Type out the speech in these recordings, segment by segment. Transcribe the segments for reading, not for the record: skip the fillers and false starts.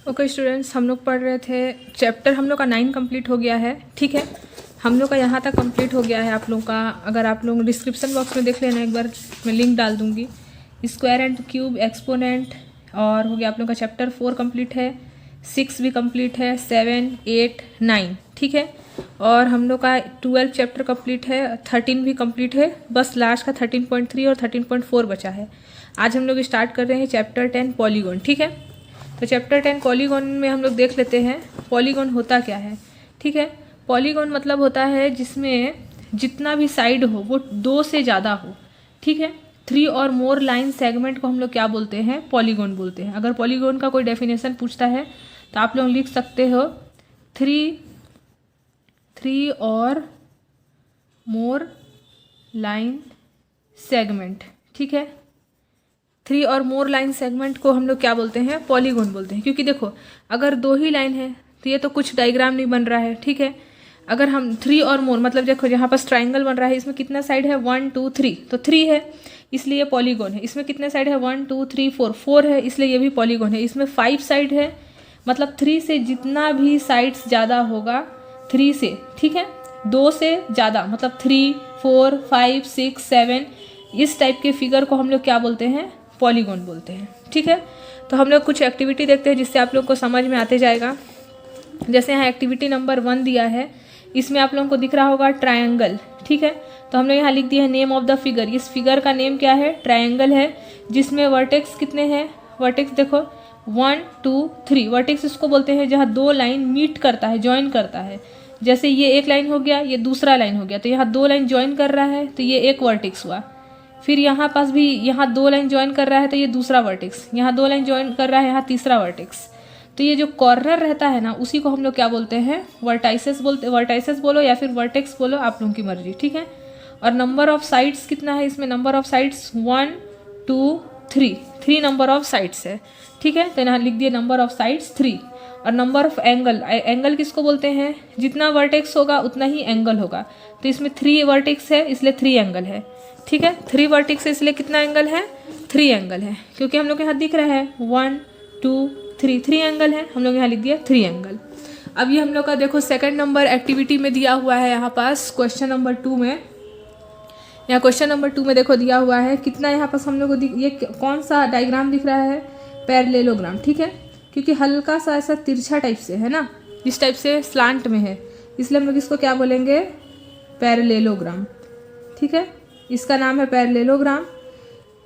Okay students, हम लोग पढ़ रहे थे चैप्टर, हम लोग का 9 कंप्लीट हो गया है। ठीक है, हम लोग का यहाँ तक कंप्लीट हो गया है। आप लोग का अगर आप लोग डिस्क्रिप्शन बॉक्स में देख लेना एक बार, मैं लिंक डाल दूँगी। स्क्वायर एंड क्यूब, एक्सपोनेंट, और हो गया आप लोग का चैप्टर 4 कंप्लीट है, 6 भी कंप्लीट है, 7, 8, 9। ठीक है, और हम लोग का 12 चैप्टर कंप्लीट है, 13 भी कंप्लीट है, बस लास्ट का 13.3 और 13.4 बचा है। आज हम लोग स्टार्ट कर रहे हैं चैप्टर 10 पॉलीगॉन। ठीक है, तो चैप्टर 10 पॉलीगॉन में हम लोग देख लेते हैं पॉलीगॉन होता क्या है। ठीक है, पॉलीगॉन मतलब होता है जिसमें जितना भी साइड हो वो 2 से ज़्यादा हो। ठीक है, 3 और मोर लाइन सेगमेंट को हम लोग क्या बोलते हैं? पॉलीगॉन बोलते हैं। अगर पॉलीगॉन का कोई डेफिनेशन पूछता है तो आप लोग लिख सकते हो 3 और मोर लाइन सेगमेंट। ठीक है, 3 और मोर लाइन सेगमेंट को हम लोग क्या बोलते हैं? पॉलीगॉन बोलते हैं। क्योंकि देखो, अगर 2 ही लाइन है तो ये तो कुछ डायग्राम नहीं बन रहा है। ठीक है, अगर हम 3 और मोर मतलब देखो यहाँ पर ट्राइंगल बन रहा है, इसमें कितना साइड है? 1 2 3, तो 3 है इसलिए पॉलीगॉन है। इसमें कितने साइड है? 1 2 3 4 है इसलिए ये भी पॉलीगॉन है। इसमें 5 साइड है, मतलब 3 से जितना भी साइड्स ज़्यादा होगा 3 से, ठीक है, 2 से ज़्यादा मतलब 3 4 5 6 7, इस टाइप के फिगर को हम लोग क्या बोलते हैं? पॉलीगॉन बोलते हैं। ठीक है, तो हम लोग कुछ एक्टिविटी देखते हैं जिससे आप लोग को समझ में आते जाएगा। जैसे यहाँ एक्टिविटी नंबर 1 दिया है, इसमें आप लोगों को दिख रहा होगा ट्रायंगल। ठीक है, तो हम लोग यहाँ लिख दिया है नेम ऑफ द फिगर। इस फिगर का नेम क्या है? ट्रायंगल है, जिसमें वर्टेक्स कितने हैं? वर्टेक्स देखो 1 2 3, वर्टेक्स इसको बोलते हैं जहाँ 2 लाइन मीट करता है, ज्वाइन करता है। जैसे ये एक लाइन हो गया, ये दूसरा लाइन हो गया, तो यहाँ 2 लाइन ज्वाइन कर रहा है तो ये एक वर्टेक्स हुआ। फिर यहाँ पास भी यहाँ 2 लाइन ज्वाइन कर रहा है तो ये दूसरा वर्टेक्स, यहाँ 2 लाइन ज्वाइन कर रहा है, यहाँ तीसरा वर्टेक्स। तो ये जो कॉर्नर रहता है ना, उसी को हम लोग क्या बोलते हैं? वर्टाइसेस बोलते। वर्टाइसेस बोलो या फिर वर्टेक्स बोलो, आप लोगों की मर्जी। ठीक है, और नंबर ऑफ साइड्स कितना है इसमें? Number of sides 1 2 3 number of sides है। ठीक है, तो यहाँ लिख दिए नंबर ऑफ साइड्स 3। और नंबर ऑफ एंगल, एंगल किसको बोलते हैं? जितना वर्टेक्स होगा उतना ही एंगल होगा। तो इसमें 3 वर्टेक्स है इसलिए 3 एंगल है। ठीक है, 3 वर्टेक्स है इसलिए कितना एंगल है? 3 एंगल है, क्योंकि हम लोग के यहाँ दिख रहा है 1 2 3 एंगल है, हम लोग यहाँ लिख दिया 3 एंगल। अब ये हम लोग का देखो सेकंड नंबर एक्टिविटी में दिया हुआ है, यहाँ पास क्वेश्चन नंबर 2 में। यहाँ क्वेश्चन नंबर 2 में देखो दिया हुआ है कितना, यहाँ पास हम लोग को ये कौन सा डायग्राम दिख रहा है? पैरेललोग्राम। ठीक है, क्योंकि हल्का सा ऐसा तिरछा टाइप से है ना, इस टाइप से स्लांट में है, इसलिए हम लोग इसको क्या बोलेंगे? पैरेललोग्राम। ठीक है, इसका नाम है पैरेललोग्राम।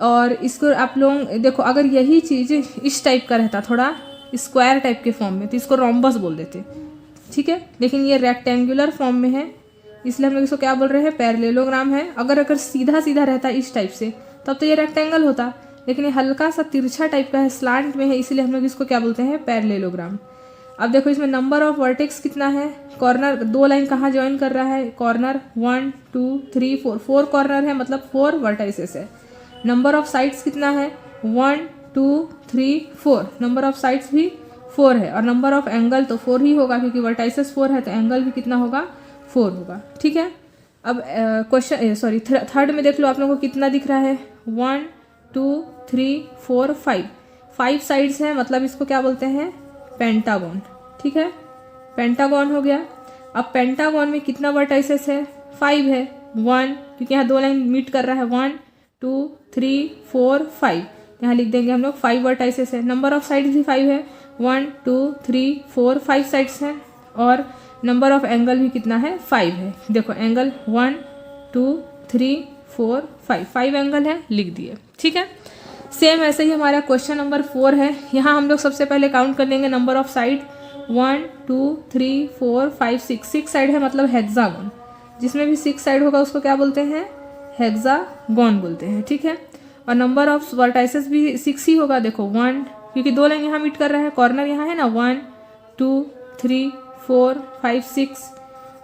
और इसको आप लोग देखो, अगर यही चीज़ इस टाइप का रहता, थोड़ा स्क्वायर टाइप के फॉर्म में, तो इसको रोम्बस बोल देते। ठीक है, लेकिन ये रेक्टेंगुलर फॉर्म में है इसलिए हम लोग इसको क्या बोल रहे हैं? पैरेललोग्राम है। अगर सीधा सीधा रहता इस टाइप से तब तो ये रेक्टेंगल होता, लेकिन ये हल्का सा तिरछा टाइप का है, स्लांट में है, इसलिए हम लोग इसको क्या बोलते हैं? पैरेललोग्राम। अब देखो इसमें नंबर ऑफ वर्टेक्स कितना है? कॉर्नर 2 लाइन कहाँ ज्वाइन कर रहा है? कॉर्नर 1 2 3 4 कॉर्नर है, मतलब 4 वर्टाइसेस है। नंबर ऑफ साइड्स कितना है? 1 2 3 4, नंबर ऑफ साइड्स भी 4 है। और नंबर ऑफ एंगल तो 4 ही होगा, क्योंकि वर्टाइसेस 4 है तो एंगल भी कितना होगा? 4 होगा। ठीक है, अब क्वेश्चन थर्ड में देख लो आप लोगों को कितना दिख रहा है? 1 2 3 4 5 साइड्स है, मतलब इसको क्या बोलते हैं? पेंटागन। ठीक है, पेंटागन हो गया। अब पेंटागन में कितना वर्टाइसेस है? 5 है। 1, क्योंकि यहाँ 2 लाइन मीट कर रहा है, 1 2 3 4 5, यहाँ लिख देंगे हम लोग 5 वर्टाइसेस है। नंबर ऑफ साइड्स भी 5 है, 1 2 3 4 5 साइड्स हैं। और नंबर ऑफ एंगल भी कितना है? 5 है। देखो एंगल 1 2 3 4 5 एंगल है, लिख दिए। ठीक है, सेम ऐसे ही हमारा क्वेश्चन नंबर 4 है। यहाँ हम लोग सबसे पहले काउंट कर लेंगे नंबर ऑफ साइड। 1 2 3 4 5 6 साइड है, मतलब हेक्सागन। जिसमें भी 6 साइड होगा उसको क्या बोलते हैं? हेक्सागन बोलते हैं। ठीक है, और नंबर ऑफ वर्टाइसेस भी 6 ही होगा। देखो 1, क्योंकि 2 लाइन यहाँ मीट कर रहा है, कॉर्नर यहाँ है ना, 1 2 3 4 5 6,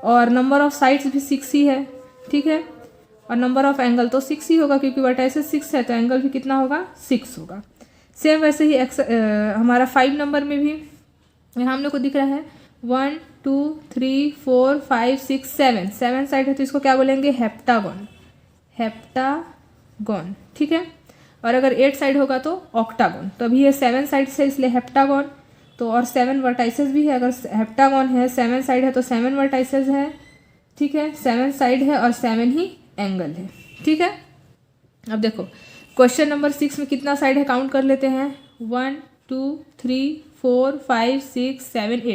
और नंबर ऑफ साइड्स भी 6 ही है। ठीक है, और नंबर ऑफ एंगल तो 6 ही होगा, क्योंकि वर्टाइसेस 6 है तो एंगल भी कितना होगा? 6 होगा। सेम वैसे ही हमारा 5 नंबर में भी यहाँ हम लोग को दिख रहा है 1 2 3 4 5 6 7 साइड है, तो इसको क्या बोलेंगे? हेप्टागन। हेप्टागन। ठीक है, और अगर 8 साइड होगा तो ऑक्टागन। तो अभी ये 7 साइड है इसलिए हेप्टागन, तो और 7 वर्टाइसेस भी है। अगर हेप्टागोन है 7 साइड है तो 7 वर्टाइसेस है, ठीक है, 7 साइड है और 7 ही एंगल है, ठीक है। अब देखो क्वेश्चन नंबर 6 में कितना साइड है काउंट कर लेते हैं। 1 2 3 4 5 6 7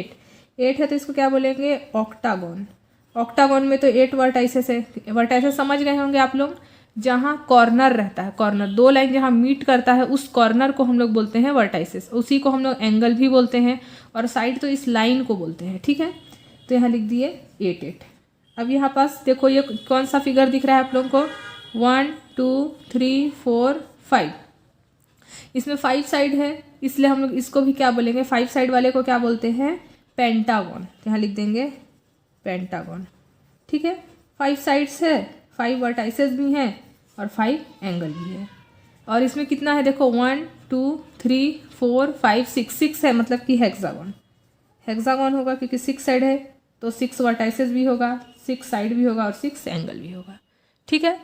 8 है तो इसको क्या बोलेंगे, ऑक्टागोन। ऑक्टागोन में तो 8 वर्टाइसेस है। वर्टाइसेस समझ गए होंगे आप लोग, जहाँ कॉर्नर रहता है, कॉर्नर 2 लाइन जहाँ मीट करता है उस कॉर्नर को हम लोग बोलते हैं वर्टाइसेस, उसी को हम लोग एंगल भी बोलते हैं, और साइड तो इस लाइन को बोलते हैं, ठीक है। तो यहाँ लिख दिए 8। अब यहाँ पास देखो ये कौन सा फिगर दिख रहा है आप लोगों को, 1 2 3 4 5। इसमें 5 साइड है, इसलिए हम लोग इसको भी क्या बोलेंगे, 5 साइड वाले को क्या बोलते हैं, पेंटागन। यहाँ लिख देंगे पेंटागन, ठीक है। 5 साइड्स है, 5 वर्टाइसेस भी हैं और 5 एंगल भी है। और इसमें कितना है देखो, 1 2 3 4 5 6 है, मतलब कि हेक्सागन। हेक्सागन होगा क्योंकि 6 साइड है तो 6 वर्टाइसेस भी होगा, 6 साइड भी होगा और 6 एंगल भी होगा, ठीक है।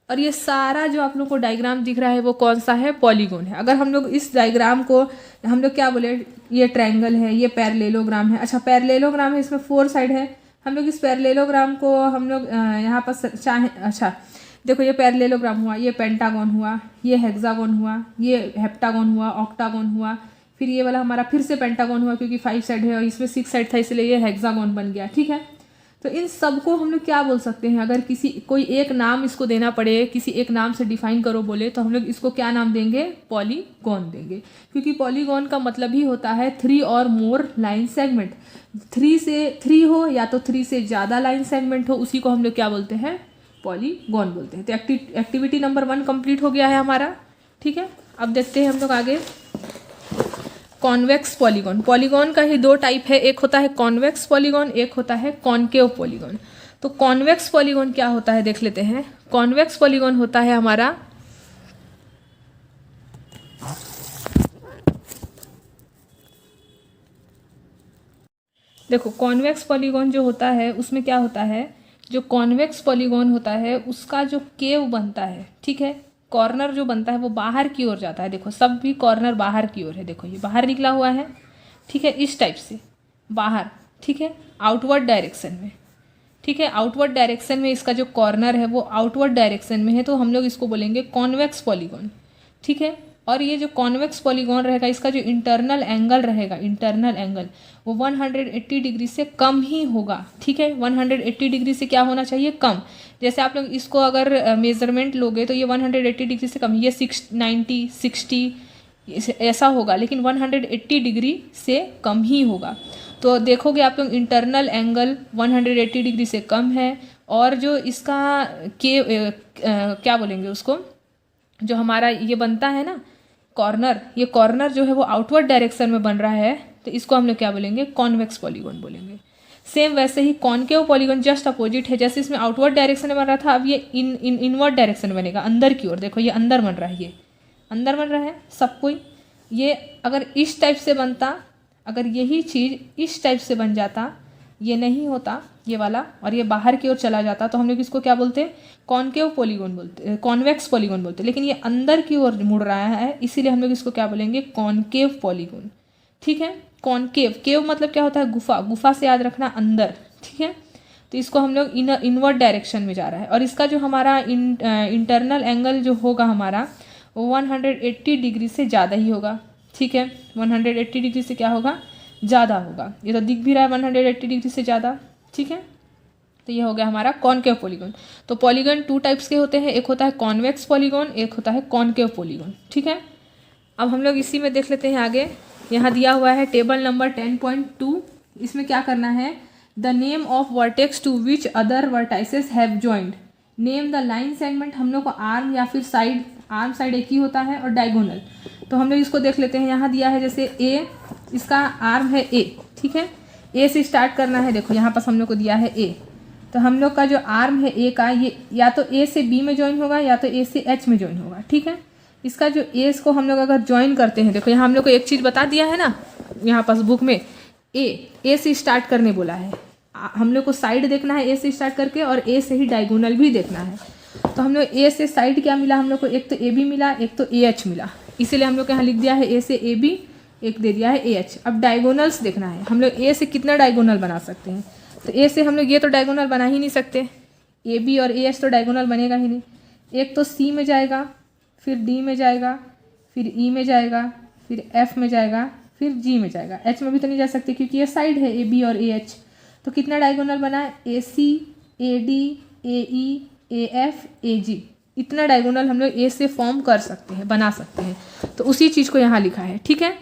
और ये सारा जो आप लोग को डायग्राम दिख रहा है वो कौन सा है, पॉलीगोन है। अगर हम लोग इस डायग्राम को हम लोग क्या बोले, ये ट्रायंगल है, ये पैरेललोग्राम है। अच्छा पैरेललोग्राम है, इसमें 4 साइड है। हम लोग इस पैरेललोग्राम को हम लोग यहाँ पर चाहे, अच्छा देखो ये पैरेललोग्राम हुआ, ये पेंटागन हुआ, ये हेक्सागन हुआ, ये हेप्टागन हुआ, ऑक्टागन हुआ, फिर ये वाला हमारा फिर से पेंटागन हुआ क्योंकि 5 साइड है और इसमें 6 साइड था इसलिए ये हेक्सागन बन गया, ठीक है। तो इन सब को हम लोग क्या बोल सकते हैं, अगर किसी कोई एक नाम इसको देना पड़े, किसी एक नाम से डिफाइन करो बोले तो हम लोग इसको क्या नाम देंगे, पॉलीगॉन देंगे, क्योंकि पॉलीगॉन का मतलब ही होता है 3 और मोर लाइन सेगमेंट। 3 हो या तो 3 से ज़्यादा लाइन सेगमेंट हो, उसी को हम लोग क्या बोलते हैं, पॉलीगॉन बोलते हैं। तो एक्टिविटी नंबर 1 कंप्लीट हो गया है हमारा, ठीक है। अब देखते हैं हम लोग आगे कॉन्वेक्स पॉलीगॉन। पॉलीगॉन का ही 2 टाइप है, एक होता है कॉन्वेक्स पॉलीगॉन, एक होता है कॉनकेव पॉलीगॉन। तो कॉन्वेक्स पॉलीगॉन क्या होता है देख लेते हैं। कॉन्वेक्स पॉलीगॉन होता है हमारा, देखो कॉन्वेक्स पॉलीगॉन जो होता है उसमें क्या होता है, जो कॉन्वेक्स पॉलीगॉन होता है उसका जो केव बनता है, ठीक है, कॉर्नर जो बनता है वो बाहर की ओर जाता है। देखो सब भी कॉर्नर बाहर की ओर है, देखो ये बाहर निकला हुआ है, ठीक है, इस टाइप से बाहर, ठीक है, आउटवर्ड डायरेक्शन में, ठीक है, आउटवर्ड डायरेक्शन में इसका जो कॉर्नर है वो आउटवर्ड डायरेक्शन में है, तो हम लोग इसको बोलेंगे कॉन्वेक्स पॉलीगॉन, ठीक है। और ये जो कॉन्वेक्स पॉलीगॉन रहेगा इसका जो इंटरनल एंगल रहेगा, इंटरनल एंगल वो 180 डिग्री से कम ही होगा, ठीक है। 180 डिग्री से क्या होना चाहिए, कम। जैसे आप लोग इसको अगर मेजरमेंट लोगे तो ये 180 डिग्री से कम, ये 90 60 ऐसा होगा, लेकिन 180 डिग्री से कम ही होगा। तो देखोगे आप लोग इंटरनल एंगल 180 डिग्री से कम है, और जो इसका क्या बोलेंगे उसको, जो हमारा ये बनता है ना कॉर्नर, ये कॉर्नर जो है वो आउटवर्ड डायरेक्शन में बन रहा है, तो इसको हम लोग क्या बोलेंगे, कॉन्वेक्स पॉलीगॉन बोलेंगे। सेम वैसे ही कॉनकेव पॉलीगॉन जस्ट अपोजिट है, जैसे इसमें आउटवर्ड डायरेक्शन में बन रहा था, अब ये इनवर्ड डायरेक्शन में बनेगा, अंदर की ओर। देखो ये अंदर बन रहा है, ये अंदर बन रहा है सब कोई। ये अगर इस टाइप से बनता, अगर यही चीज़ इस टाइप से बन जाता, ये नहीं होता ये वाला, और ये बाहर की ओर चला जाता, तो हम लोग इसको क्या बोलते हैं, कॉनकेव पॉलीगॉन बोलते, कॉन्वेक्स पॉलीगॉन बोलते। लेकिन ये अंदर की ओर मुड़ रहा है, इसीलिए हम लोग इसको क्या बोलेंगे, कॉनकेव पॉलीगॉन, ठीक है। कॉनकेव, केव मतलब क्या होता है, गुफा, गुफा से याद रखना अंदर, ठीक है। तो इसको हम लोग इनवर्ड डायरेक्शन में जा रहा है, और इसका जो हमारा इंटरनल एंगल जो होगा हमारा वो 180 डिग्री से ज़्यादा ही होगा, ठीक है। 180 डिग्री से क्या होगा, ज़्यादा होगा। ये तो दिख भी रहा है 180 डिग्री से ज़्यादा, ठीक है। तो ये हो गया हमारा कॉनकेव पॉलीगॉन। तो पॉलीगॉन 2 टाइप्स के होते हैं, एक होता है कॉन्वेक्स पॉलीगॉन, एक होता है कॉनकेव पॉलीगॉन, ठीक है। अब हम लोग इसी में देख लेते हैं आगे। यहाँ दिया हुआ है टेबल नंबर 10.2, इसमें क्या करना है, the name of vertex to which other vertices have joined, name the line segment. हम लोग को आर्म या फिर साइड, आर्म साइड एक ही होता है, और डायगोनल। तो हम लोग इसको देख लेते हैं। यहाँ दिया है जैसे ए, इसका आर्म है ए, ठीक है, ए से स्टार्ट करना है। देखो यहाँ पास हम लोग को दिया है ए, तो हम लोग का जो आर्म है ए का, ये या तो ए से बी में ज्वाइन होगा या तो ए से एच में ज्वाइन होगा, ठीक है। इसका जो ए को हम लोग अगर ज्वाइन करते हैं, देखो यहाँ हम लोग को एक चीज़ बता दिया है ना, यहाँ पास बुक में ए से स्टार्ट करने बोला है। हम लोग को साइड देखना है ए से स्टार्ट करके, और ए से ही डायगोनल भी देखना है। तो हम लोग ए से साइड क्या मिला हम लोग को, एक तो ए बी मिला, एक तो ए एच मिला, इसीलिए हम लोग यहाँ लिख दिया है ए से ए बी एक दे दिया है ए एच। अब डायगोनल्स देखना है, हम लोग ए से कितना डायगोनल बना सकते हैं। तो ए से हम लोग ये तो डायगोनल बना ही नहीं सकते, ए बी और ए एच तो डायगोनल बनेगा ही नहीं। एक तो सी में जाएगा, फिर डी में जाएगा, फिर ई में जाएगा, फिर एफ में जाएगा, फिर जी में जाएगा। एच में भी तो नहीं जा सकते क्योंकि ये साइड है ए बी और ए एच। तो कितना डायगोनल बना है, ए सी, A D, A E, A F, ए जी। इतना डायगोनल हम लोग ए से फॉर्म कर सकते हैं, बना सकते हैं। तो उसी चीज़ को यहाँ लिखा है, ठीक है।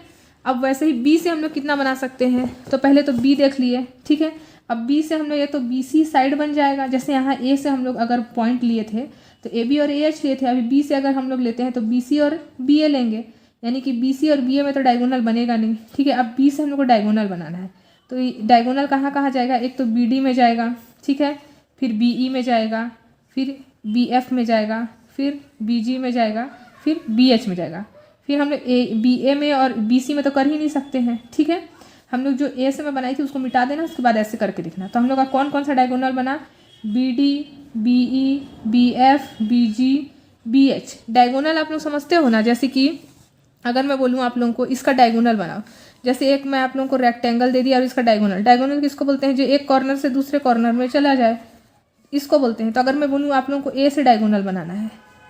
अब वैसे ही बी से हम लोग कितना बना सकते हैं, तो पहले तो बी देख लिए, ठीक है। अब बी से हम लोग ये तो बी सी साइड बन जाएगा। जैसे यहाँ ए से हम लोग अगर पॉइंट लिए थे तो ए बी और ए एच लिए थे, अभी बी से अगर हम लोग लेते हैं तो बी सी और बी ए लेंगे, यानी कि बी सी और बी ए में तो डायगोनल बनेगा नहीं, ठीक है। अब बी से हम लोग को डायगोनल बनाना है, तो डायगोनल कहाँ कहाँ जाएगा, एक तो बी डी में जाएगा, ठीक है, फिर बी ई में जाएगा, फिर बी एफ में जाएगा, फिर बी जी में जाएगा, फिर बी एच में जाएगा। फिर हम लोग बी ए में और बी सी में तो कर ही नहीं सकते हैं, ठीक है। हम लोग जो ए से मैं बनाई थी उसको मिटा देना, उसके बाद ऐसे करके लिखना। तो हम लोग का कौन कौन सा डायगोनल बना, B D, B E, B F, B G, B H. Diagonal आप लोग समझते हो ना, जैसे कि अगर मैं बोलूँ आप लोगों को इसका डायगोनल बनाओ, जैसे एक मैं आप लोगों को रेक्टेंगल दे दिया और इसका डायगोनल, डायगोनल किसको बोलते हैं, जो एक कॉर्नर से दूसरे कॉर्नर में चला जाए, इसको बोलते हैं। तो अगर मैं बोलूँ आप लोगों को ए से डायगोनल बनाना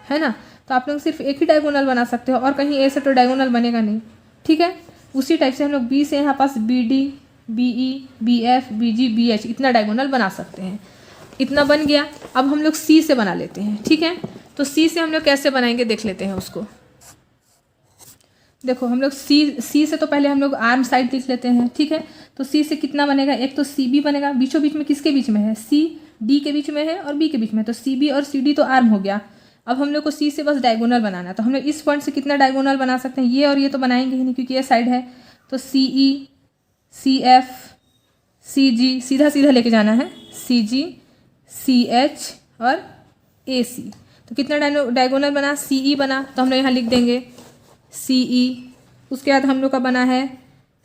है ना, तो आप लोग सिर्फ एक ही डायगोनल बना सकते हो और कहीं ए से तो डायगोनल बनेगा नहीं, ठीक है। उसी टाइप से हम लोग बी से यहाँ पास B D, B E, B F, B G, B H इतना डायगोनल बना सकते हैं। इतना बन गया। अब हम लोग सी से बना लेते हैं, ठीक है। तो सी से हम लोग कैसे बनाएंगे देख लेते हैं उसको। देखो हम लोग सी से तो पहले हम लोग आर्म साइड लिख लेते हैं, ठीक है। तो सी से कितना बनेगा, एक तो सी बी बनेगा, बीचों बीच में किसके बीच में है, सी डी के बीच में है और बी के बीच में है, तो सी बी और सी डी तो आर्म हो गया। अब हम लोग को सी से बस डायगोनल बनाना है, तो हम लोग इस पॉइंट से कितना डायगोनल बना सकते हैं, ये और ये तो बनाएंगे ही नहीं क्योंकि ये साइड है। तो सी ई, सी एफ, सी जी सीधा सीधा लेके जाना है, सी जी, सी एच और ए सी। तो कितना डायगोनल बना, सी ई बना, तो हम लोग यहाँ लिख देंगे सी ई। उसके बाद हम लोग का बना है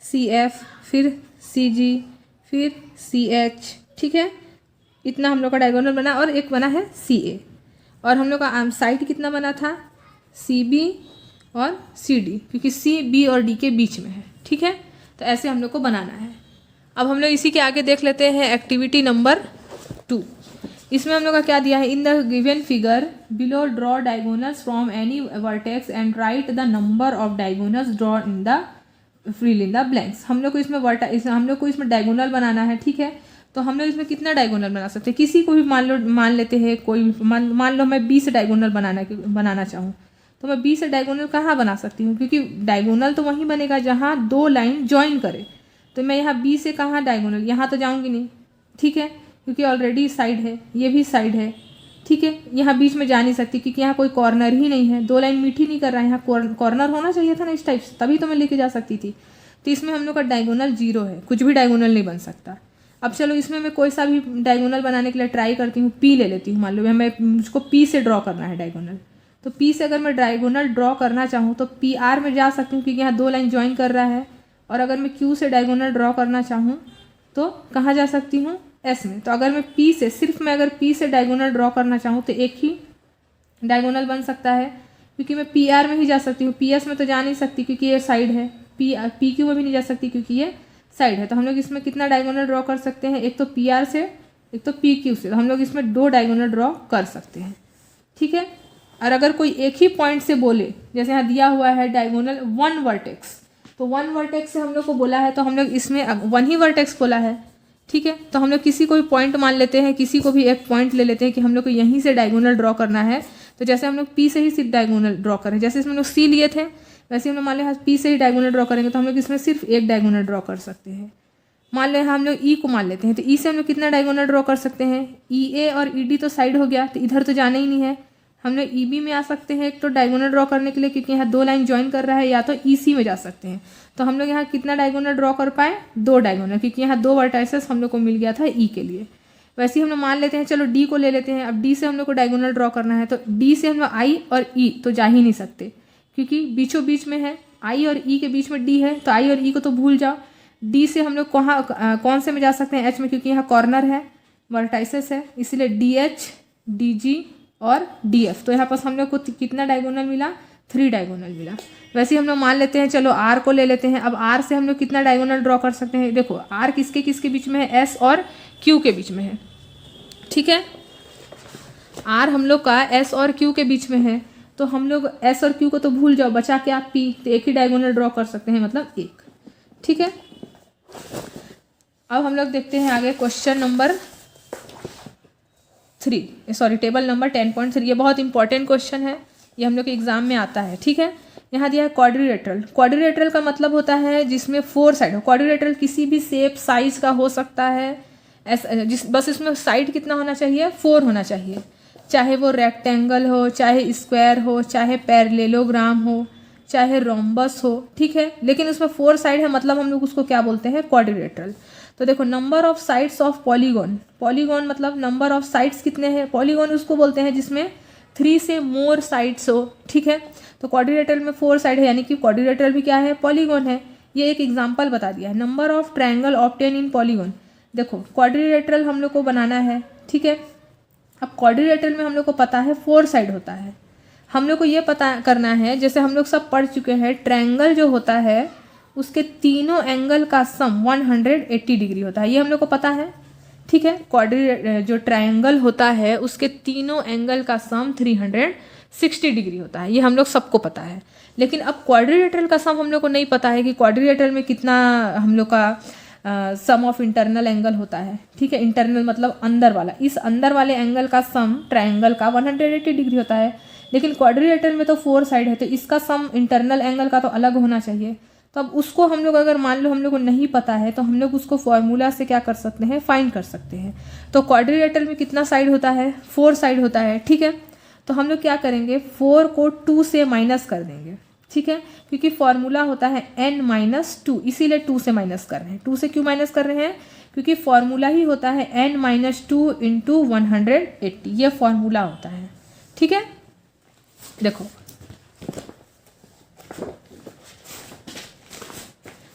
सी एफ, फिर सी जी, फिर सी एच, ठीक है। इतना हम लोग का डायगोनल बना और एक बना है सी ए। और हम लोग का आर्म साइड कितना बना था, सी बी और सी डी, क्योंकि सी बी और डी के बीच में है, ठीक है। तो ऐसे हम लोग को बनाना है। अब हम लोग इसी के आगे देख लेते हैं एक्टिविटी नंबर 2। इसमें हम लोग का क्या दिया है, in the given figure below draw diagonals from any vertex and write the number of diagonals draw in the fill in the blanks. हम लोग को इसमें डायगोनल बनाना है, ठीक है। तो हम लोग इसमें कितना डायगोनल बना सकते हैं, किसी को भी मान लेते हैं, कोई मान लो मैं बी से डायगोनल बनाना चाहूँ, तो मैं बी से डायगोनल कहाँ बना सकती हूँ, क्योंकि डायगोनल तो वहीं बनेगा जहाँ दो लाइन ज्वाइन करे। तो मैं यहाँ बी से कहाँ डायगोनल, यहाँ तो जाऊँगी नहीं, ठीक है, क्योंकि ऑलरेडी साइड है, ये भी साइड है, ठीक है। यहाँ बीच में जा नहीं सकती क्योंकि यहाँ कोई कॉर्नर ही नहीं है, दो लाइन मीठी नहीं कर रहा है, यहाँ कॉर्नर होना चाहिए था ना इस टाइप से, तभी तो मैं लेके जा सकती थी। तो इसमें हम लोग का डायगोनल 0 है, कुछ भी डायगोनल नहीं बन सकता। अब चलो इसमें मैं कोई सा भी डायगोनल बनाने के लिए ट्राई करती हूँ, पी ले लेती हूँ। मान लो मुझको पी से ड्रॉ करना है डायगोनल, तो पी से अगर मैं डायगोनल ड्रॉ करना चाहूँ तो पी आर में जा सकती हूँ क्योंकि यहाँ दो लाइन ज्वाइन कर रहा है। और अगर मैं क्यू से डायगोनल ड्रॉ करना चाहूँ तो कहाँ जा सकती हूँ, एस में। तो अगर मैं पी से अगर पी से डायगोनल ड्रॉ करना चाहूँ तो एक ही डायगोनल बन सकता है, क्योंकि मैं पी आर में ही जा सकती हूँ, पी एस में तो जा नहीं सकती क्योंकि ये साइड है, पी क्यू में भी नहीं जा सकती क्योंकि ये साइड है। तो हम लोग इसमें कितना डायगोनल ड्रॉ कर सकते हैं, एक तो पी आर से, एक तो पी क्यू से। तो हम लोग इसमें 2 डायगोनल ड्रॉ कर सकते हैं, ठीक है। और अगर कोई एक ही पॉइंट से बोले, जैसे यहाँ दिया हुआ है डायगोनल 1 वर्टेक्स, तो 1 वर्टेक्स से हम लोग को बोला है, तो हम लोग इसमें 1 ही वर्टेक्स बोला है, ठीक है। तो हम लोग किसी को भी पॉइंट मान लेते हैं, किसी को भी एक पॉइंट ले लेते हैं कि हम लोग को यहीं से डायगोनल ड्रॉ करना है। तो जैसे हम लोग पी से ही सिर्फ डायगोनल ड्रॉ करें, जैसे इसमें हम लोग सी लिए थे, वैसे हम लोग मान लें पी से ही डायगोनल ड्रॉ करेंगे, तो हम लोग इसमें सिर्फ एक डायगोनल ड्रॉ कर सकते हैं। मान लें हम लोग ई को मान लेते हैं, तो ई से हम लोग कितना डायगोनल ड्रॉ कर सकते हैं, ई ए और ई डी तो साइड हो गया, तो इधर तो जाना ही नहीं है। हम लोग ई बी में आ सकते हैं एक तो डायगोनल ड्रॉ करने के लिए, क्योंकि यहाँ 2 लाइन ज्वाइन कर रहा है, या तो ई सी में जा सकते हैं। तो हम लोग यहाँ कितना डायगोनल ड्रॉ कर पाए, 2 डायगोनल, क्योंकि यहाँ 2 वर्टाइसेस हम लोग को मिल गया था ई के लिए। वैसे ही हम लोग मान लेते हैं, चलो डी को ले लेते हैं। अब डी से हम लोग को डायगोनल ड्रॉ करना है, तो डी से हम लोग आई और ई तो जा ही नहीं सकते, क्योंकि बीचों बीच में है, आई और ई के बीच में डी है, तो आई और ई को तो भूल जाओ। डी से हम लोग कौन से में जा सकते हैं, एच में, क्योंकि यहाँ कॉर्नर है, वर्टाइसेस है, इसलिए डी एच, डी जी और डी एफ। तो यहाँ पास हम लोग को कितना डायगोनल मिला, 3 डायगोनल मिला। वैसे ही हम लोग मान लेते हैं, चलो आर को ले लेते हैं। अब आर से हम लोग कितना डायगोनल ड्रॉ कर सकते हैं? देखो आर किसके किसके बीच में है? एस और क्यू के बीच में है, ठीक है। आर हम लोग का एस और क्यू के बीच में है, तो हम लोग एस और क्यू को तो भूल जाओ, बचा के आप पी, तो एक ही डायगोनल ड्रॉ कर सकते हैं, मतलब 1, ठीक है। अब हम लोग देखते हैं आगे question number 3, sorry table number 10.3। ये बहुत इंपॉर्टेंट क्वेश्चन है, ये हम लोग के एग्जाम में आता है, ठीक है। यहाँ दिया है क्वाड्रिलेटरल। क्वाड्रिलेटरल का मतलब होता है जिसमें 4 साइड हो। क्वाड्रिलेटरल किसी भी शेप साइज का हो सकता है, बस इसमें साइड कितना होना चाहिए? 4 होना चाहिए। चाहे वो रेक्टेंगल हो, चाहे स्क्वायर हो, चाहे पैरेललोग्राम हो, चाहे रोम्बस हो, ठीक है, लेकिन उसमें 4 साइड है, मतलब हम लोग उसको क्या बोलते हैं? क्वाड्रिलेटरल। तो देखो number of sides of polygon, polygon मतलब नंबर ऑफ साइड्स कितने हैं? पॉलीगॉन उसको बोलते हैं जिसमें 3 से मोर साइड्स हो, ठीक है। तो क्वाड्रिलेटरल में 4 साइड है, यानी कि क्वाड्रिलेटरल भी क्या है? पॉलीगॉन है। ये एक एग्जांपल बता दिया है। Number of triangle obtain in polygon. देखो क्वाड्रिलेटरल हम लोग को बनाना है, ठीक है। अब क्वाड्रिलेटरल में हम लोग को पता है 4 साइड होता है। हम लोग को ये पता करना है, जैसे हम लोग सब पढ़ चुके हैं, ट्रायंगल जो होता है उसके तीनों एंगल का सम 180 डिग्री होता है, ये हम लोग को पता है, ठीक है। जो ट्रायंगल होता है उसके तीनों एंगल का सम 360 डिग्री होता है, ये हम लोग सबको पता है। लेकिन अब क्वाड्रिलेटरल का सम हम लोग को नहीं पता है कि क्वाड्रिलेटरल में कितना हम लोग का सम ऑफ इंटरनल एंगल होता है, ठीक है। इंटरनल मतलब अंदर वाला, इस अंदर वाले एंगल का सम ट्रायंगल का 180 डिग्री होता है। लेकिन क्वाड्रिलेटरल में तो 4 साइड है, तो इसका सम इंटरनल एंगल का तो अलग होना चाहिए। तो अब उसको हम लोग अगर मान लो हम लोग को नहीं पता है, तो हम लोग उसको फॉर्मूला से क्या कर सकते हैं? फाइंड कर सकते हैं। तो क्वाड्रिलेटरल में कितना साइड होता है? 4 साइड होता है, ठीक है। तो हम लोग क्या करेंगे? 4 को 2 से माइनस कर देंगे, ठीक है, क्योंकि फॉर्मूला होता है n-2, इसीलिए 2 से माइनस कर रहे हैं। 2 से क्यों माइनस कर रहे हैं? क्योंकि फॉर्मूला ही होता है n-2 इंटू 180, ये फॉर्मूला होता है, ठीक है। देखो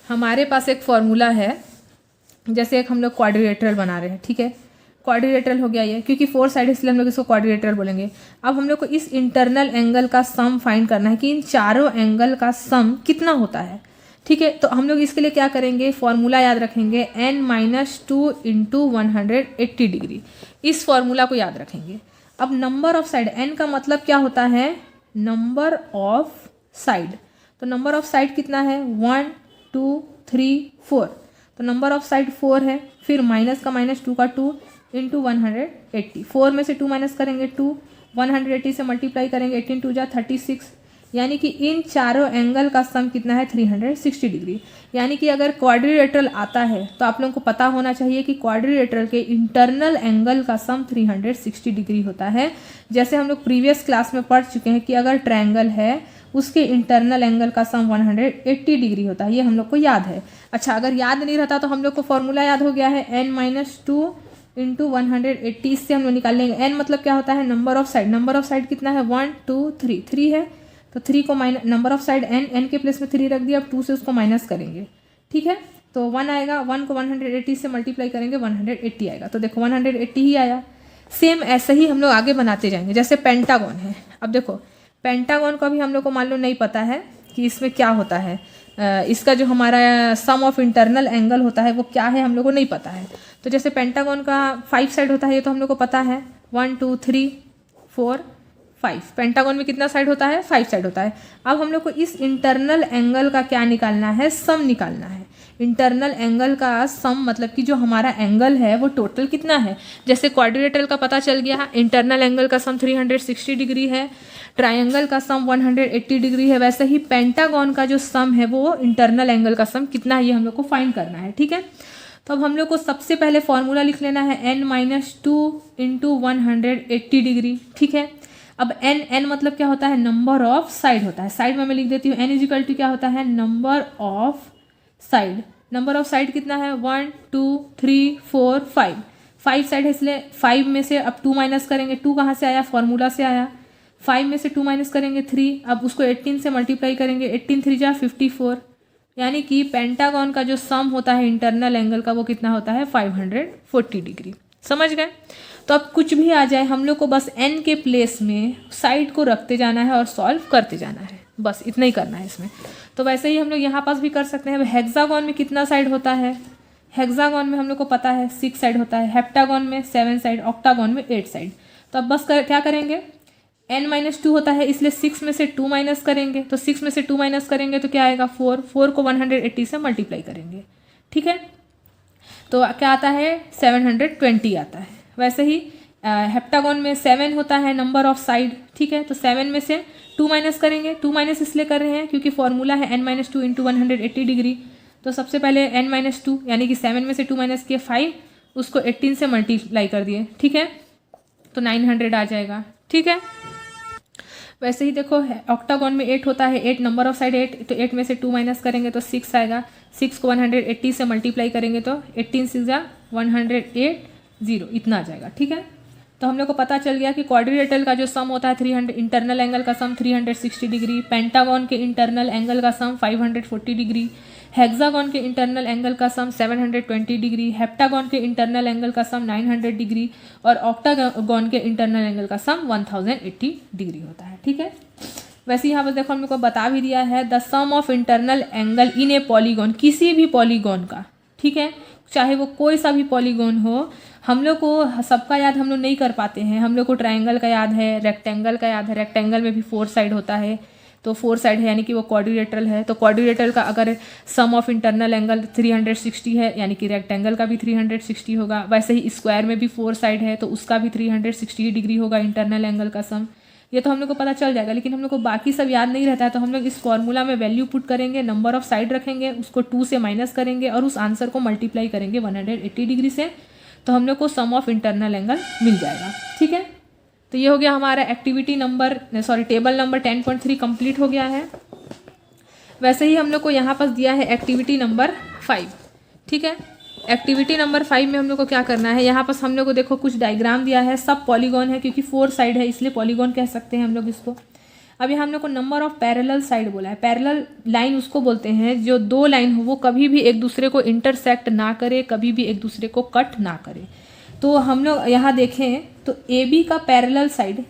हमारे पास एक फॉर्मूला है, जैसे एक हम लोग क्वाड्रिलेटरल बना रहे हैं, ठीक है। क्वाड्रिलेटरल हो गया ये, क्योंकि 4 साइड इसलिए हम लोग इसको क्वाड्रिलेटरल बोलेंगे। अब हम लोग को इस इंटरनल एंगल का सम फाइंड करना है कि इन चारों एंगल का सम कितना होता है, ठीक है। तो हम लोग इसके लिए क्या करेंगे? फॉर्मूला याद रखेंगे n-2 इंटू 180 डिग्री, इस फॉर्मूला को याद रखेंगे। अब नंबर ऑफ साइड, n का मतलब क्या होता है? Number of side. तो नंबर ऑफ साइड कितना है? 1 2 3 4, तो नंबर ऑफ साइड 4 है। फिर माइनस का माइनस 2 का 2 इंटू 180, 4 में से 2 माइनस करेंगे 2, 180 से मल्टीप्लाई करेंगे, 18 2 जा 36, यानी कि इन चारों एंगल का सम कितना है? 360 डिग्री। यानी कि अगर क्वाड्रिलेटरल आता है तो आप लोगों को पता होना चाहिए कि क्वाड्रिलेटरल के इंटरनल एंगल का सम 360 डिग्री होता है। जैसे हम लोग प्रीवियस क्लास में पढ़ चुके हैं कि अगर ट्रायंगल है उसके इंटरनल एंगल का सम 180 डिग्री होता है, ये हम लोग को याद है। अच्छा, अगर याद नहीं रहता तो हम लोग को फॉर्मूला याद हो गया है n-2 इंटू 180, इससे हम लोग निकाल लेंगे। n मतलब क्या होता है? Number of side. Number of side कितना है? 1 2 3, 3 है, तो 3 को minus, number of side n के प्लेस में 3 रख दिया, अब 2 से उसको माइनस करेंगे, ठीक है। तो 1 आएगा, 1 को 180 से मल्टीप्लाई करेंगे, 180 आएगा। तो देखो 180 ही आया। सेम ऐसे ही हम लोग आगे बनाते जाएंगे। जैसे पेंटागन है, अब देखो पेंटागन का भी हम लोग को मान लो नहीं पता है कि इसमें क्या होता है, इसका जो हमारा सम ऑफ इंटरनल एंगल होता है वो क्या है, हम लोग को नहीं पता है। तो जैसे पेंटागन का 5 साइड होता है, ये तो हम लोग को पता है, 1 2 3 4 5। पेंटागन में कितना साइड होता है? 5 साइड होता है। अब हम लोग को इस इंटरनल एंगल का क्या निकालना है? सम निकालना है। इंटरनल एंगल का सम मतलब कि जो हमारा एंगल है वो टोटल कितना है। जैसे क्वाड्रिलेटरल का पता चल गया, इंटरनल एंगल का सम 360 डिग्री है, ट्रायंगल का सम 180 डिग्री है, वैसे ही पेंटागन का जो सम है वो इंटरनल एंगल का सम कितना है, ये हम लोग को फाइंड करना है, ठीक है। तो अब हम लोग को सबसे पहले फॉर्मूला लिख लेना है n-2 इंटू 180 डिग्री, ठीक है। अब n मतलब क्या होता है? नंबर ऑफ साइड होता है। साइड में मैं लिख देती हूँ n इजिकल टू क्या होता है? Number of side. Number of side कितना है? 1 2 3 4 5। 5 साइड है इसलिए 5 में से अब 2 माइनस करेंगे। 2 कहाँ से आया? फॉर्मूला से आया। 5 में से 2 माइनस करेंगे 3, अब उसको 18 से मल्टीप्लाई करेंगे, 18 3 जा 54, यानी कि पेंटागन का जो सम होता है इंटरनल एंगल का वो कितना होता है? 540 डिग्री। समझ गए। तो अब कुछ भी आ जाए हम लोग को बस n के प्लेस में साइड को रखते जाना है और सॉल्व करते जाना है, बस इतना ही करना है इसमें। तो वैसे ही हम लोग यहाँ पास भी कर सकते हैं। हेक्सागोन में कितना साइड होता है, हेक्सागोन में हम लोग को पता है 6 साइड होता है, हेप्टागोन में 7 साइड, ऑक्टागोन में 8 साइड। तो अब बस क्या करेंगे, n-2 होता है इसलिए 6 में से 2 माइनस करेंगे, तो 6 में से 2 माइनस करेंगे तो क्या आएगा 4, 4 को 180 से मल्टीप्लाई करेंगे, ठीक है। तो क्या आता है 720 आता है। वैसे ही हेप्टागोन में 7 होता है नंबर ऑफ साइड, ठीक है। तो 7 में से 2 माइनस करेंगे, 2 माइनस इसलिए कर रहे हैं क्योंकि फॉर्मूला है n-2 इंटू 180 डिग्री। तो सबसे पहले n-2 यानी कि 7 में से 2 माइनस किए 5, उसको 18 से मल्टीप्लाई कर दिए, ठीक है। तो 900 आ जाएगा, ठीक है। वैसे ही देखो ऑक्टागोन में 8 होता है, 8 नंबर ऑफ साइड 8, तो 8 में से 2 माइनस करेंगे तो 6 आएगा, 6 को 180 से मल्टीप्लाई करेंगे तो 18 6 180 इतना आ जाएगा, ठीक है। तो हम लोग को पता चल गया कि क्वाड्रिलेटरल का जो सम होता है 300, इंटरनल एंगल का सम 360 डिग्री, पेंटागन के इंटरनल एंगल का सम 540 डिग्री, हेक्सागन के इंटरनल एंगल का सम 720 डिग्री, हेप्टागन के इंटरनल एंगल का सम 900 डिग्री और ऑक्टागन के इंटरनल एंगल का सम 1080 डिग्री होता है, ठीक है। वैसे यहाँ पर देखो हम लोग को बता भी दिया है the sum of internal angle in a polygon, किसी भी पॉलीगॉन का, ठीक है, चाहे वो कोई सा भी पॉलीगॉन हो। हम लोग को सबका याद हम लोग नहीं कर पाते हैं, हम लोग को ट्रायंगल का याद है, रेक्टेंगल का याद है, रेक्टेंगल में भी 4 साइड होता है, तो 4 साइड है यानी कि वो क्वाड्रिलेटरल है। तो क्वाड्रिलेटरल का अगर सम ऑफ इंटरनल एंगल 360 है यानी कि रेक्टेंगल का भी 360 होगा। वैसे ही स्क्वायर में भी 4 साइड है तो उसका भी 360 डिग्री होगा इंटरनल एंगल का सम। ये तो हम लोग को पता चल जाएगा, लेकिन हम लोग को बाकी सब याद नहीं रहता है। तो हम लोग इस फॉर्मूला में वैल्यू पुट करेंगे, नंबर ऑफ साइड रखेंगे, उसको 2 से माइनस करेंगे और उस आंसर को मल्टीप्लाई करेंगे 180 डिग्री से, तो हम लोग को सम ऑफ इंटरनल एंगल मिल जाएगा, ठीक है। तो ये हो गया हमारा टेबल नंबर 10.3 कंप्लीट हो गया है। वैसे ही हम लोग को यहाँ पास दिया है एक्टिविटी नंबर 5, ठीक है। एक्टिविटी नंबर 5 में हम लोग को क्या करना है, यहाँ पास हम लोग को देखो कुछ डायग्राम दिया है, सब पॉलीगॉन है क्योंकि 4 साइड है इसलिए पॉलीगॉन कह सकते हैं हम लोग इसको। अब यहाँ हम लोग को नंबर ऑफ पैरेलल साइड बोला है। पैरेलल लाइन उसको बोलते हैं जो 2 लाइन हो वो कभी भी एक दूसरे को इंटरसेक्ट ना करे, कभी भी एक दूसरे को कट ना करे। तो हम लोग यहाँ देखें तो AB का पैरेलल साइड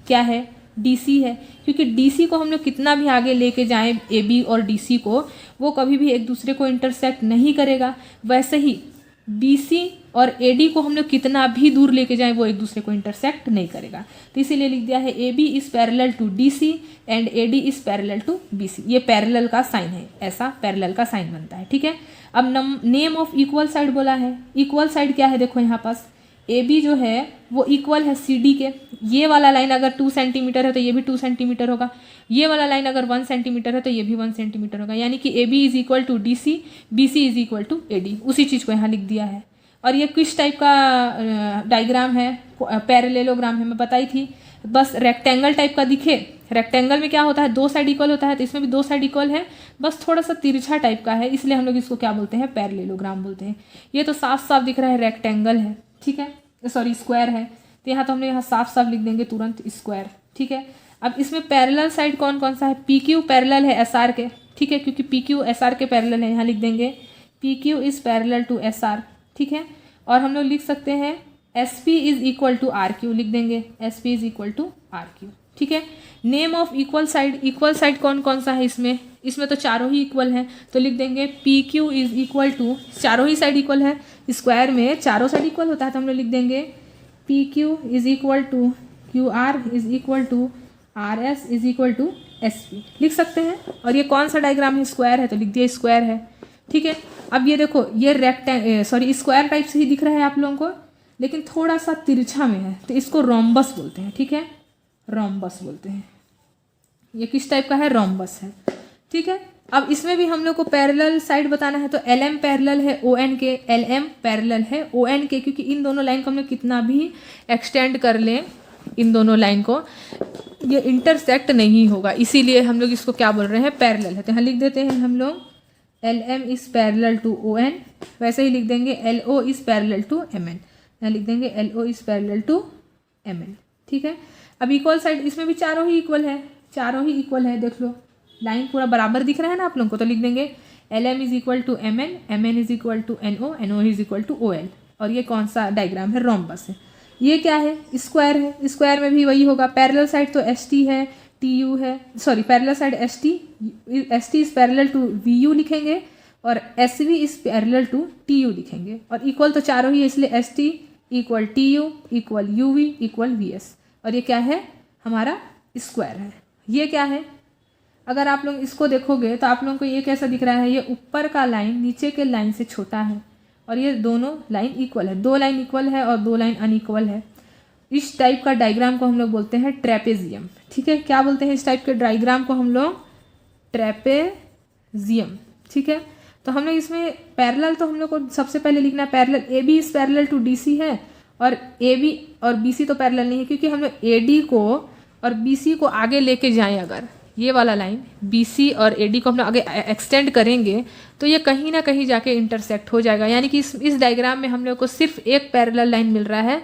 क्या है, DC है, क्योंकि DC को हम लोग कितना भी आगे लेके जाएं AB और DC को, वो कभी भी एक दूसरे को इंटरसेक्ट नहीं करेगा। वैसे ही BC और AD को हम लोग कितना भी दूर लेके जाएं वो एक दूसरे को इंटरसेक्ट नहीं करेगा। तो इसीलिए लिख दिया है AB is parallel to DC and AD is parallel to BC। ये पैरेलल का साइन है, ऐसा पैरेलल का साइन बनता है, ठीक है। अब नेम ऑफ इक्वल साइड बोला है। इक्वल साइड क्या है, देखो यहाँ पास AB जो है वो इक्वल है CD के। ये वाला लाइन अगर 2 सेंटीमीटर है तो ये भी 2 सेंटीमीटर होगा, ये वाला लाइन अगर 1 सेंटीमीटर है तो ये भी 1 सेंटीमीटर होगा, यानी कि AB is equal to DC, BC is equal to AD। उसी चीज़ को यहाँ लिख दिया है। और ये किस टाइप का डायग्राम है, पैरेललोग्राम है, मैं बताई थी। बस रेक्टेंगल टाइप का दिखे, रेक्टेंगल में क्या होता है 2 साइड इक्वल होता है, तो इसमें भी 2 साइड इक्वल है, बस थोड़ा सा तिरछा टाइप का है, इसलिए हम लोग इसको क्या बोलते हैं, पैरेललोग्राम बोलते हैं। ये तो साफ साफ दिख रहा है रेक्टेंगल है, ठीक है, सॉरी स्क्वायर है, तो यहाँ तो हम लोग यहाँ साफ साफ लिख देंगे तुरंत स्क्वायर, ठीक है। अब इसमें पैरेलल साइड कौन कौन सा है, PQ पैरेलल है SR के, ठीक है, क्योंकि PQ SR के पैरेलल है, यहाँ लिख देंगे PQ is parallel to SR, ठीक है। और हम लोग लिख सकते हैं SP is equal to RQ, लिख देंगे SP is equal to RQ, ठीक है। नेम ऑफ इक्वल साइड कौन कौन सा है इसमें तो चारों ही इक्वल हैं, तो लिख देंगे PQ इज इक्वल टू, चारों ही साइड इक्वल है, स्क्वायर में चारों साइड इक्वल होता है, तो हम लोग लिख देंगे PQ is equal to QR is equal to RS is equal to SP, लिख सकते हैं। और ये कौन सा डायग्राम है, स्क्वायर है, तो लिख दिया स्क्वायर है, ठीक है। अब ये देखो ये स्क्वायर टाइप से ही दिख रहा है आप लोगों को, लेकिन थोड़ा सा तिरछा में है, तो इसको रोम्बस बोलते हैं, ठीक है, रोम्बस बोलते हैं। ये किस टाइप का है, रोम्बस है, ठीक है। अब इसमें भी हम लोग को पैरेलल साइड बताना है, तो LM पैरेलल है ON के, LM पैरेलल है ON के, क्योंकि इन दोनों लाइन को हम लोग कितना भी एक्सटेंड कर लें, इन दोनों लाइन को ये इंटरसेक्ट नहीं होगा, इसीलिए हम लोग इसको क्या बोल रहे हैं, पैरेलल है। तो यहाँ लिख देते हैं हम लोग LM is parallel to ON, वैसे ही लिख देंगे LO is parallel to MN, यहाँ लिख देंगे LO is parallel to MN, ठीक है। अब इक्वल साइड, इसमें भी चारों ही इक्वल है, चारों ही इक्वल है, देख लो लाइन पूरा बराबर दिख रहा है ना आप लोगों को, तो लिख देंगे LM is equal to MN, MN is equal to NO, NO is equal to OL। और ये कौन सा डायग्राम है, रोम्बस है। ये क्या है, स्क्वायर है, स्क्वायर में भी वही होगा, पैरेलल साइड तो एस टी है, टी यू है, sorry parallel side S T is parallel to V U लिखेंगे और S V is parallel to T U लिखेंगे, और इक्वल तो चारों ही है, इसलिए S T equal T U equal U V equal V S, और ये क्या है हमारा स्क्वायर है। ये क्या है, अगर आप लोग इसको देखोगे तो आप लोगों को ये कैसा दिख रहा है, ये ऊपर का लाइन नीचे के लाइन से छोटा है और ये दोनों लाइन इक्वल है, दो लाइन इक्वल है और दो लाइन अनइक्वल है। इस टाइप का डायग्राम को हम लोग बोलते हैं ट्रेपेजियम, ठीक है। क्या बोलते हैं इस टाइप के डायग्राम को हम लोग, ट्रेपेजियम, ठीक है। तो हम लोग इसमें पैरेलल तो हम लोग को सबसे पहले लिखना है, parallel A B is parallel to D C है और ए बी और बी सी तो पैरेलल नहीं है, क्योंकि हम लोग ए डी को और बी सी को आगे लेके जाएं, अगर ये वाला लाइन बी सी और ए डी को हम लोग आगे एक्सटेंड करेंगे तो ये कहीं ना कहीं जाके इंटरसेक्ट हो जाएगा। यानी कि इस डायग्राम में हम लोग को सिर्फ एक पैरेलल लाइन मिल रहा है,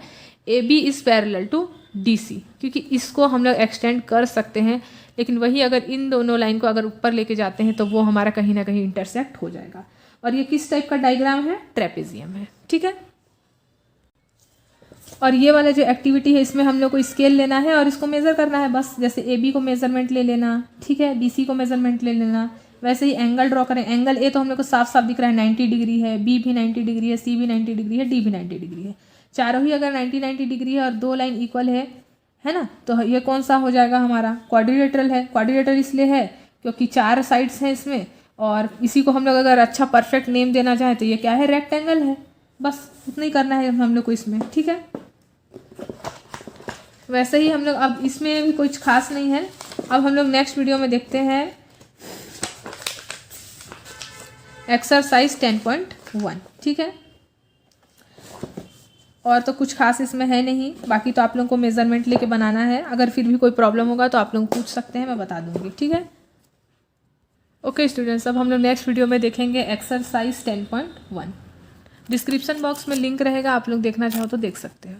A B is parallel to D C, क्योंकि इसको हम लोग एक्सटेंड कर सकते हैं, लेकिन वही अगर इन दोनों लाइन को अगर ऊपर लेके जाते हैं तो वो हमारा कहीं ना कहीं इंटरसेक्ट हो जाएगा। और ये किस टाइप का डायग्राम है, ट्रेपेजियम है, ठीक है। और ये वाला जो एक्टिविटी है इसमें हम लोग को स्केल लेना है और इसको मेज़र करना है बस, जैसे ए बी को मेजरमेंट ले लेना, ठीक है, बी सी को मेजरमेंट ले लेना। वैसे ही एंगल ड्रॉ करें, एंगल ए तो हम लोग को साफ साफ दिख रहा है 90 डिग्री है, बी भी 90 डिग्री है, सी भी 90 डिग्री है, डी भी 90 डिग्री है, चारों ही अगर 90 डिग्री है और दो लाइन इक्वल है ना, तो ये कौन सा हो जाएगा हमारा, क्वाड्रिलेटरल है। क्वाड्रिलेटरल इसलिए है क्योंकि चार साइड्स हैं इसमें, और इसी को हम लोग अगर अच्छा परफेक्ट नेम देना चाहें तो ये क्या है, रेक्टेंगल है। बस उतना ही करना है हम लोग को इसमें, ठीक है। वैसे ही हम लोग, अब इसमें भी कुछ खास नहीं है। अब हम लोग नेक्स्ट वीडियो में देखते हैं एक्सरसाइज 10.1, ठीक है। और तो कुछ खास इसमें है नहीं, बाकी तो आप लोगों को मेजरमेंट लेके बनाना है। अगर फिर भी कोई प्रॉब्लम होगा तो आप लोग पूछ सकते हैं, मैं बता दूंगी, ठीक है। ओके स्टूडेंट्स, अब हम लोग नेक्स्ट वीडियो में देखेंगे एक्सरसाइज 10.1। डिस्क्रिप्शन बॉक्स में लिंक रहेगा, आप लोग देखना चाहो तो देख सकते हो।